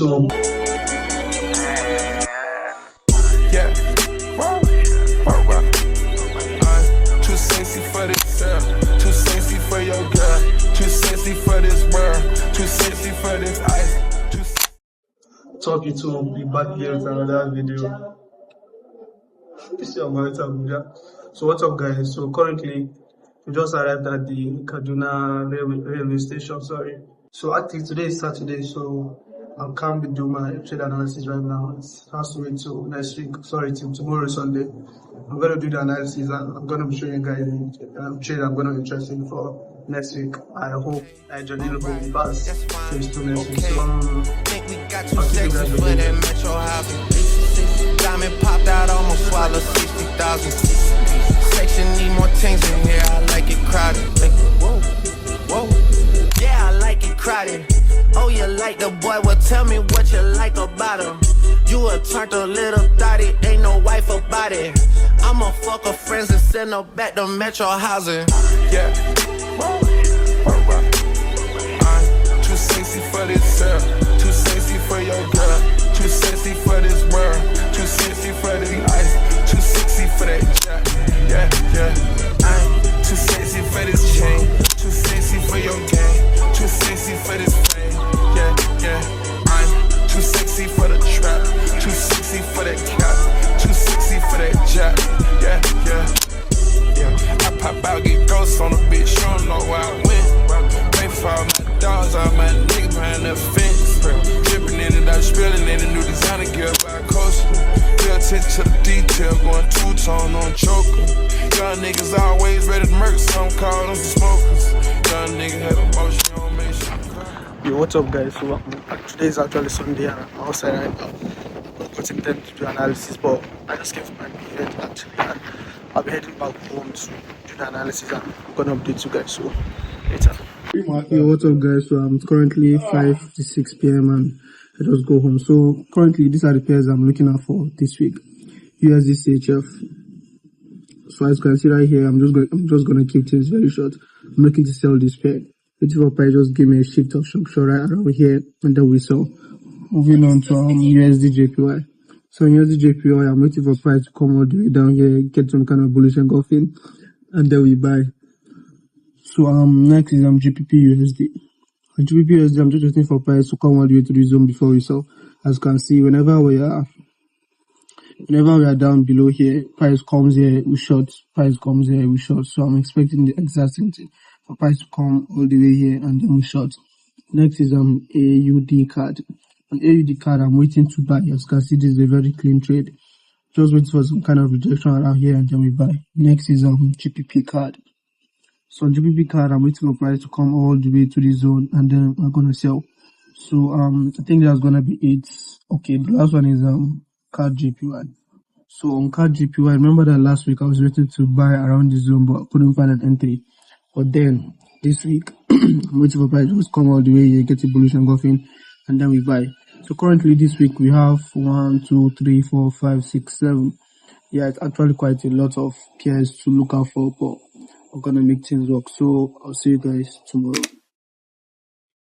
to Yeah, too sexy for this girl, too sexy for your girl, too sexy for this world, too sexy for this ice. talk you to be back here with another video. This is your man Abuja. So what's up, guys? So currently we just arrived at the Kaduna railway station. Sorry. So actually today is Saturday, so I can't be doing my trade analysis right now. It has to wait till next week. Sorry, till tomorrow Sunday. I'm gonna do the analysis and I'm gonna be showing you guys the trade I'm gonna be interested in for next week. I hope I just need to go fast. So it's still next week. So I'll keep you guys updated. Diamond popped out, almost swallowed 60,000. Section need more things in here. I like it crowded. Whoa, whoa. Yeah, I like it crowded. Oh, you like the boy? Well, tell me what you like about him. You a turned a little thotty, ain't no wife about it. I'ma fuck her friends and send her back to Metro housing. Yeah. I'm too sexy for this girl, too sexy for your girl, too sexy for this world, too sexy for this ice, too sexy for that jack. Yeah, yeah. I'm too sexy for this chain, too sexy for your game, too sexy for this fame. Yeah, yeah. I'm too sexy for the trap, too sexy for that cap, too sexy for that jack. Yeah, yeah. Yeah. I pop out, get ghosts on the bitch, you don't know where I went. Pay for all my dogs, all my niggas behind the fence. Dripping in it, I'm spilling in the new designer gear by coast. Pay attention to the detail, going two-tone on choker. Young niggas always ready to murk, some call them smokers. Young nigga had emotion, you don't make sure. Yo, what's up, guys? So today is actually Sunday and I'm outside right now. I'm not intending to do analysis, but I just came from my event actually, and I'll be heading back home to do the analysis and I'm gonna update you guys. So later. Yo, what's up, guys? So I'm currently 5:56 p.m. and I just go home. So currently these are the pairs I'm looking at for this week. USD CHF. So as you can see right here, I'm just gonna keep things very short. I'm looking to sell this pair. Waiting for price just give me a shift of structure right around here and then we sell. Moving on to USD JPY. So in USD JPY, I'm waiting for price to come all the way down here, get some kind of bullish engulfing, and then we buy. So next is GBP USD. On GBP USD, I'm just waiting for price to come all the way to the zone before we sell. As you can see, whenever we are down below here, price comes here, we short, price comes here, we short. So I'm expecting the exact same thing for price to come all the way here and then we short. Next is AUD card. On AUD card, I'm waiting to buy. As you can see, this is a very clean trade. Just waiting for some kind of rejection around here and then we buy. Next is GPP card. So on GPP card, I'm waiting for price to come all the way to the zone and then I'm gonna sell. So I think that's gonna be it. Okay, the last one is card JPY. So on card JPY, remember that last week I was waiting to buy around the zone but I couldn't find an entry. But then this week I'm waiting for price to come all the way here, get a bullish engulfing, and then we buy. So currently this week we have 1, 2, 3, 4, 5, 6, 7. Yeah, it's actually quite a lot of pairs to look out for, but I'm gonna make things work. So I'll see you guys tomorrow.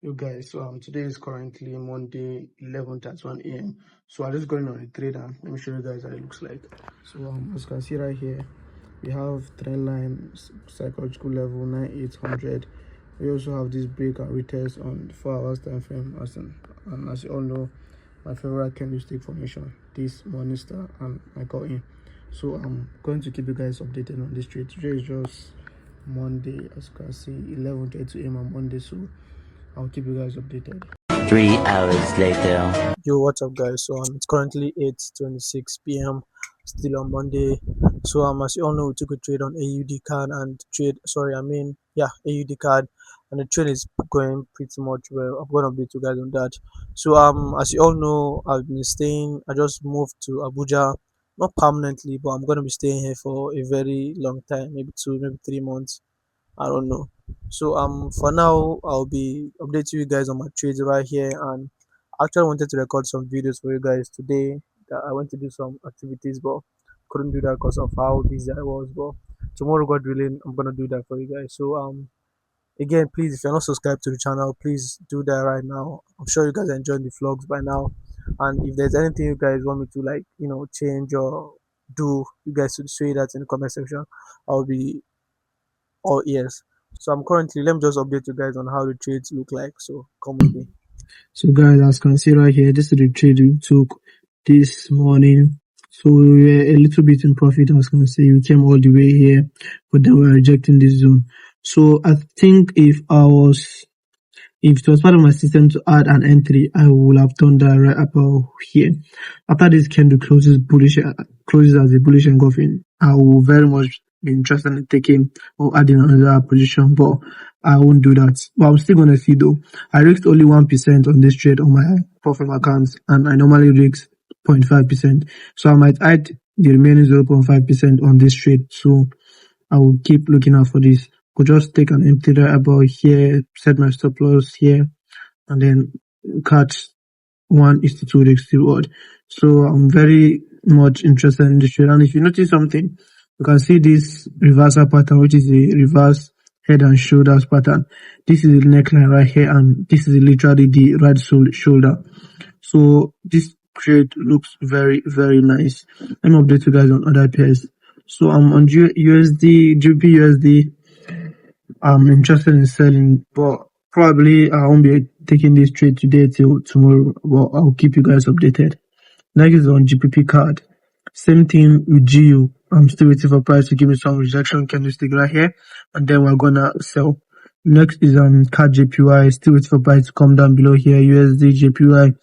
Yo guys, so today is currently Monday 11th at 1 a.m. So I'm just going on a trade and let me show you guys how it looks like. So as you can see right here, we have trend line psychological level 9800. We also have this break and retest on the 4 hours time frame, and as you all know, my favorite candlestick formation, this morning star and I got in. So I'm going to keep you guys updated on this trade. Today is just Monday, as you can see, 11:30 a.m. on Monday, so I'll keep you guys updated. 3 hours later. Yo, what's up, guys? So it's currently 8:26 p.m. still on Monday. So as you all know, we took a trade on AUD card and AUD card, and the trade is going pretty much well. I'm gonna update you guys on that. So as you all know, I've been staying. I just moved to Abuja, not permanently, but I'm gonna be staying here for a very long time, maybe 2, maybe 3 months. I don't know. So for now I'll be updating you guys on my trades right here, and I actually wanted to record some videos for you guys today. That I went to do some activities but couldn't do that because of how busy I was. But tomorrow, God willing, I'm gonna do that for you guys. So Again, please, if you're not subscribed to the channel, please do that right now. I'm sure you guys are enjoying the vlogs by now. And if there's anything you guys want me to, like, change or do, you guys should say that in the comment section. I'll be all ears. So I'm currently, let me just update you guys on how the trades look like. So come with me. So guys, as you can see right here, this is the trade we took this morning. So we were a little bit in profit, as you can see. We came all the way here, but then we are rejecting this zone. So I think if it was part of my system to add an entry, I would have done that right about here. After this candle closes as a bullish engulfing, I will very much be interested in taking or adding another position, but I won't do that. But I'm still gonna see though. I risked only 1% on this trade on my profit accounts, and I normally risk 0.5%. So I might add the remaining 0.5% on this trade. So I will keep looking out for this. Could just take an empty right about here, set my stop loss here, and then catch 1:2 risk reward. So I'm very much interested in this trade. And if you notice something, you can see this reversal pattern, which is a reverse head and shoulders pattern. This is the neckline right here, and this is literally the right shoulder. So this trade looks very, very nice. Let me update you guys on other pairs. So I'm on USD, GBP USD. I'm interested in selling, but probably I won't be taking this trade today till tomorrow, but I'll keep you guys updated. Next is on GPP card. Same thing with GU. I'm still waiting for price to give me some rejection candlestick right here, and then we're gonna sell. Next is card JPY. Still waiting for price to come down below here. USD JPY.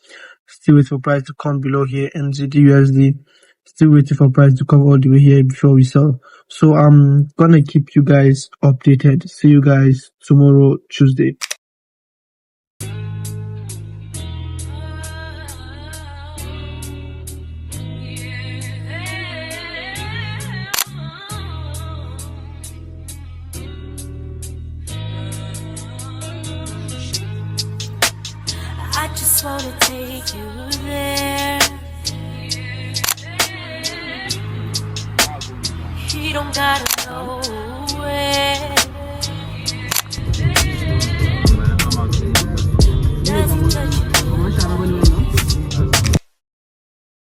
Still waiting for price to come below here. NZD USD. Still waiting for price to come all the way here before we sell. So I'm gonna keep you guys updated. See you guys tomorrow, Tuesday. I just wanna take you there. You don't gotta know where.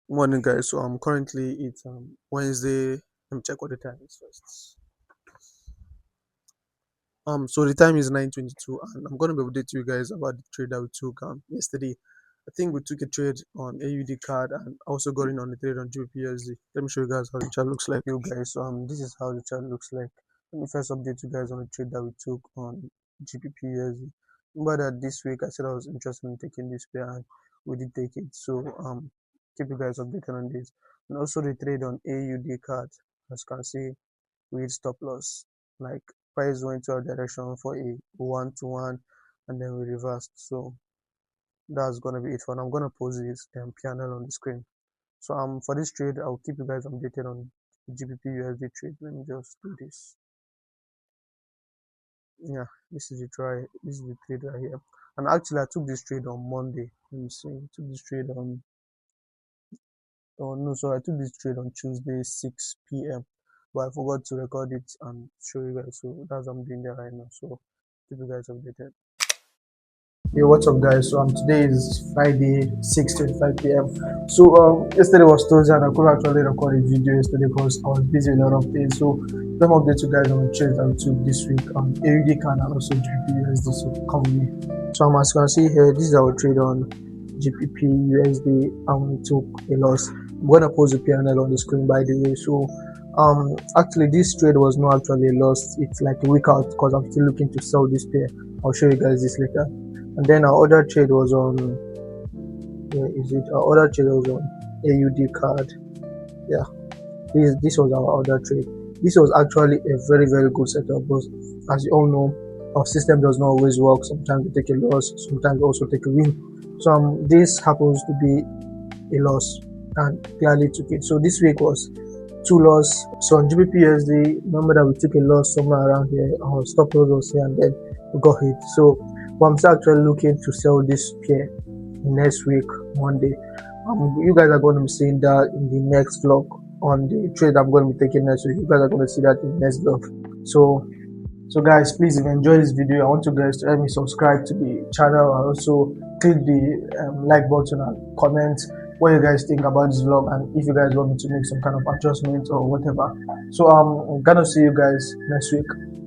Morning, guys. So currently it's Wednesday. Let me check what the time is first. So the time is 9:22, and I'm gonna be updating you guys about the trade that we took yesterday. I think we took a trade on AUD card and also got in on the trade on GBPUSD. Let me show you guys how the chart looks like, you guys. So this is how the chart looks like. Let me first update you guys on the trade that we took on GBPUSD. Remember that this week I said I was interested in taking this pair, and we did take it. So keep you guys updated on this. And also the trade on AUD card, as you can see, we hit stop loss. Like, price went to our direction for a 1-to-1, and then we reversed. So that's gonna be it for now. I'm gonna post this panel on the screen. So for this trade, I'll keep you guys updated on the GBP USD trade. Let me just do this. Yeah, this is the trade right here. And actually I took this trade on Monday. Let me see. I took this trade on I took this trade on Tuesday 6 p.m. but I forgot to record it and show you guys. So that's what I'm doing there right now. So keep you guys updated. Yo, what's up, guys? So today is Friday 6:25 p.m. So yesterday was Thursday, and I couldn't actually record a video yesterday because I was busy with a lot of things. So let me update you guys on the trades that we took this week on AUD CAN and also GBP USD. So come with me. So as you can see here, this is our trade on GBP USD, and we took a loss. I'm gonna post the PNL on the screen, by the way. So actually this trade was not actually a loss. It's like a week out because I'm still looking to sell this pair. I'll show you guys this later. And then our other trade was on our other trade was on AUD card. Yeah, this was our other trade. This was actually a very, very good setup, but as you all know, our system does not always work. Sometimes we take a loss, sometimes we also take a win. So this happens to be a loss, and clearly took it. So this week was 2 loss. So on GBP USD, remember that we took a loss somewhere around here. Our stop loss was here, and then we got hit. So I'm still actually looking to sell this pair next week, Monday. You guys are going to be seeing that in the next vlog on the trade I'm going to be taking next week. You guys are going to see that in the next vlog. So So guys, please, if you enjoyed this video, I want you guys to help me subscribe to the channel and also click the like button and comment what you guys think about this vlog, and if you guys want me to make some kind of adjustment or whatever. So I'm gonna see you guys next week.